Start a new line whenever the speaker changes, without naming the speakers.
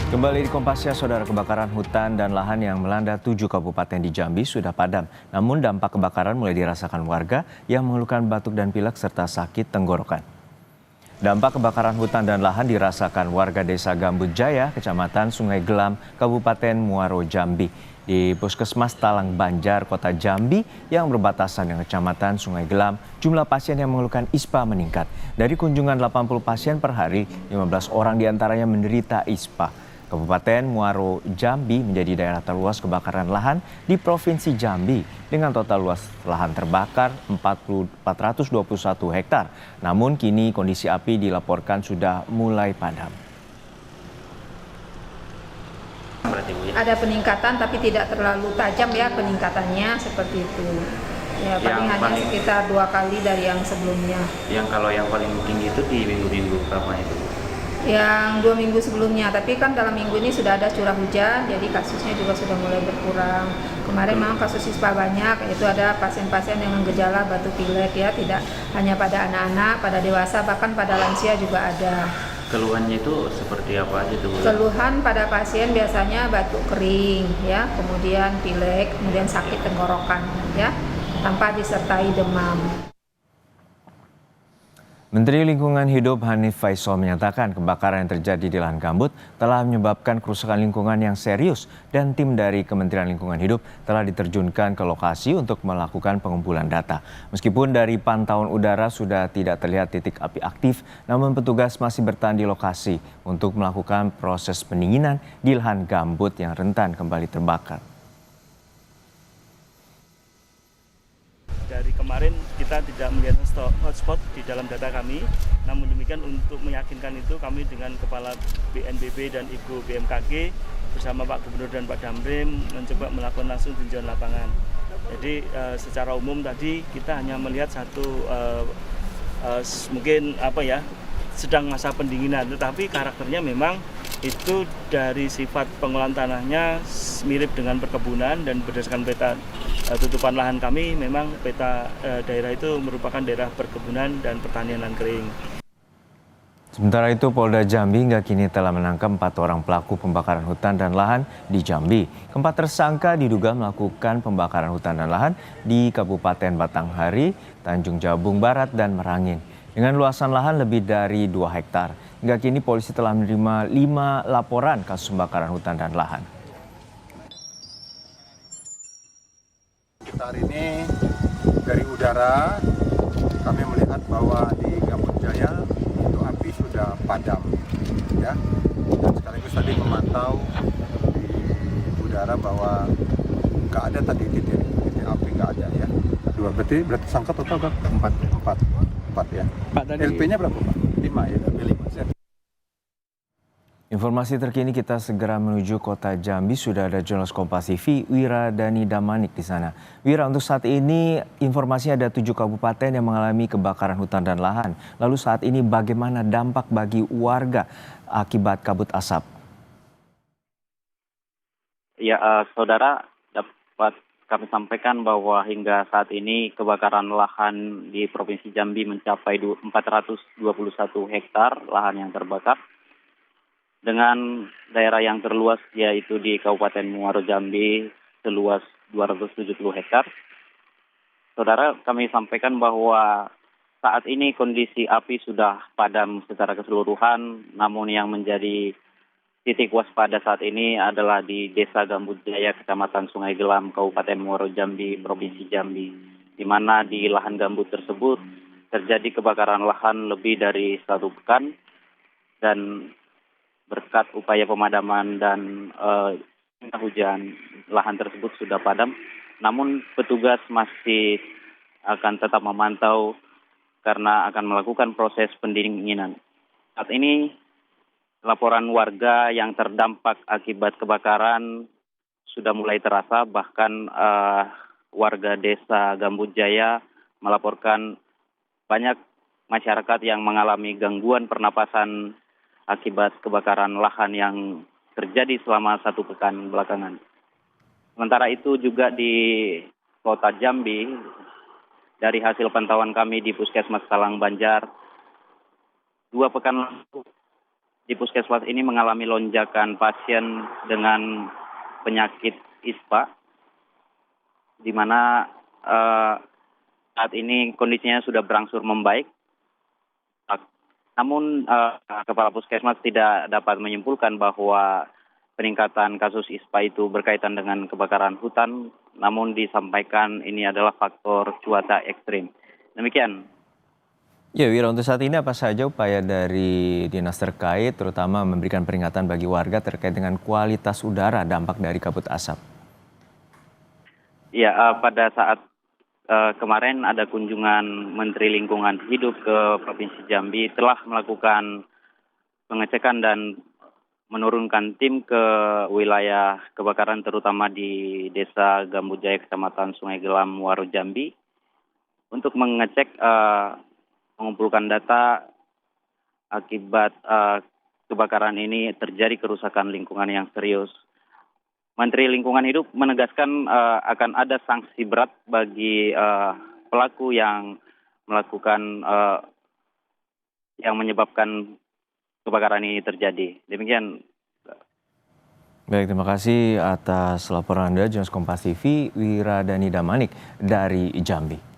Kembali di Kompas, saudara, kebakaran hutan dan lahan yang melanda 7 kabupaten di Jambi sudah padam. Namun dampak kebakaran mulai dirasakan warga yang mengeluhkan batuk dan pilek serta sakit tenggorokan. Dampak kebakaran hutan dan lahan dirasakan warga Desa Gambut Jaya, Kecamatan Sungai Gelam, Kabupaten Muaro Jambi. Di Puskesmas Talang Banjar, Kota Jambi yang berbatasan dengan Kecamatan Sungai Gelam, jumlah pasien yang mengeluhkan ISPA meningkat. Dari kunjungan 80 pasien per hari, 15 orang diantaranya menderita ISPA. Kabupaten Muaro Jambi menjadi daerah terluas kebakaran lahan di Provinsi Jambi dengan total luas lahan terbakar 421 hektar. Namun kini kondisi api dilaporkan sudah mulai padam.
Ada peningkatan tapi tidak terlalu tajam ya peningkatannya seperti itu. Ya paling hanya sekitar 2 kali dari yang sebelumnya.
Kalau yang paling tinggi itu di minggu-minggu berapa itu?
Yang 2 minggu sebelumnya, tapi kan dalam minggu ini sudah ada curah hujan, jadi kasusnya juga sudah mulai berkurang. Kemarin memang kasus ISPA banyak, yaitu ada pasien-pasien dengan gejala batuk pilek ya, tidak hanya pada anak-anak, pada dewasa, bahkan pada lansia juga ada.
Keluhannya itu seperti apa aja tuh?
Keluhan pada pasien biasanya batuk kering ya, kemudian pilek, kemudian sakit tenggorokan ya, tanpa disertai demam.
Menteri Lingkungan Hidup Hanif Faisal menyatakan kebakaran yang terjadi di lahan gambut telah menyebabkan kerusakan lingkungan yang serius dan tim dari Kementerian Lingkungan Hidup telah diterjunkan ke lokasi untuk melakukan pengumpulan data. Meskipun dari pantauan udara sudah tidak terlihat titik api aktif, namun petugas masih bertahan di lokasi untuk melakukan proses pendinginan di lahan gambut yang rentan kembali terbakar.
Dari kemarin kita tidak melihat hotspot di dalam data kami, namun demikian untuk meyakinkan itu kami dengan Kepala BNPB dan Ibu BMKG bersama Pak Gubernur dan Pak Damrim mencoba melakukan langsung tinjauan lapangan. Jadi secara umum tadi kita hanya melihat satu mungkin sedang masa pendinginan, tetapi karakternya memang itu dari sifat pengolahan tanahnya mirip dengan perkebunan dan berdasarkan peta tutupan lahan kami memang peta daerah itu merupakan daerah perkebunan dan pertanian kering.
Sementara itu, Polda Jambi hingga kini telah menangkap 4 orang pelaku pembakaran hutan dan lahan di Jambi. Keempat tersangka diduga melakukan pembakaran hutan dan lahan di Kabupaten Batanghari, Tanjung Jabung Barat, dan Merangin. Dengan luasan lahan lebih dari 2 hektar. Hingga kini polisi telah menerima 5 laporan kasus pembakaran hutan dan lahan.
Hari ini dari udara kami melihat bahwa di Gambut Jaya itu api sudah padam ya, dan sekaligus tadi memantau di udara bahwa nggak ada tadi titik api, nggak ada ya. Berarti sangka total empat ya. LP-nya berapa Pak? 5 ya, LP 5.
Informasi terkini kita segera menuju Kota Jambi. Sudah ada jurnalis Kompas TV Wira Dani Damanik di sana. Wira, untuk saat ini informasinya ada 7 kabupaten yang mengalami kebakaran hutan dan lahan. Lalu saat ini bagaimana dampak bagi warga akibat kabut asap?
Ya, saudara, dapat kami sampaikan bahwa hingga saat ini kebakaran lahan di Provinsi Jambi mencapai 421 hektar lahan yang terbakar. Dengan daerah yang terluas yaitu di Kabupaten Muaro Jambi seluas 270 hektar. Saudara, kami sampaikan bahwa saat ini kondisi api sudah padam secara keseluruhan, namun yang menjadi titik waspada saat ini adalah di Desa Gambut Jaya, Kecamatan Sungai Gelam, Kabupaten Muaro Jambi, Provinsi Jambi, di mana di lahan gambut tersebut terjadi kebakaran lahan lebih dari 1 pekan, dan berkat upaya pemadaman dan hujan, lahan tersebut sudah padam. Namun petugas masih akan tetap memantau karena akan melakukan proses pendinginan. Saat ini laporan warga yang terdampak akibat kebakaran sudah mulai terasa, bahkan warga Desa Gambut Jaya melaporkan banyak masyarakat yang mengalami gangguan pernapasan akibat kebakaran lahan yang terjadi selama 1 pekan belakangan. Sementara itu juga di Kota Jambi, dari hasil pantauan kami di Puskesmas Talang Banjar, 2 pekan lalu di puskesmas ini mengalami lonjakan pasien dengan penyakit ISPA, di mana saat ini kondisinya sudah berangsur membaik. Namun Kepala Puskesmas tidak dapat menyimpulkan bahwa peningkatan kasus ISPA itu berkaitan dengan kebakaran hutan, namun disampaikan ini adalah faktor cuaca ekstrim. Demikian.
Ya Wira, untuk saat ini apa saja upaya dari dinas terkait, terutama memberikan peringatan bagi warga terkait dengan kualitas udara dampak dari kabut asap?
Ya, pada saat kemarin ada kunjungan Menteri Lingkungan Hidup ke Provinsi Jambi telah melakukan pengecekan dan menurunkan tim ke wilayah kebakaran terutama di Desa Gambujaya, Kecamatan Sungai Gelam, Muaro Jambi untuk mengecek mengumpulkan data akibat kebakaran ini terjadi kerusakan lingkungan yang serius. Menteri Lingkungan Hidup menegaskan akan ada sanksi berat bagi pelaku yang melakukan yang menyebabkan kebakaran ini terjadi. Demikian.
Baik, terima kasih atas laporan Anda, Jurnalis Kompas TV, Wira Dani Damanik dari Jambi.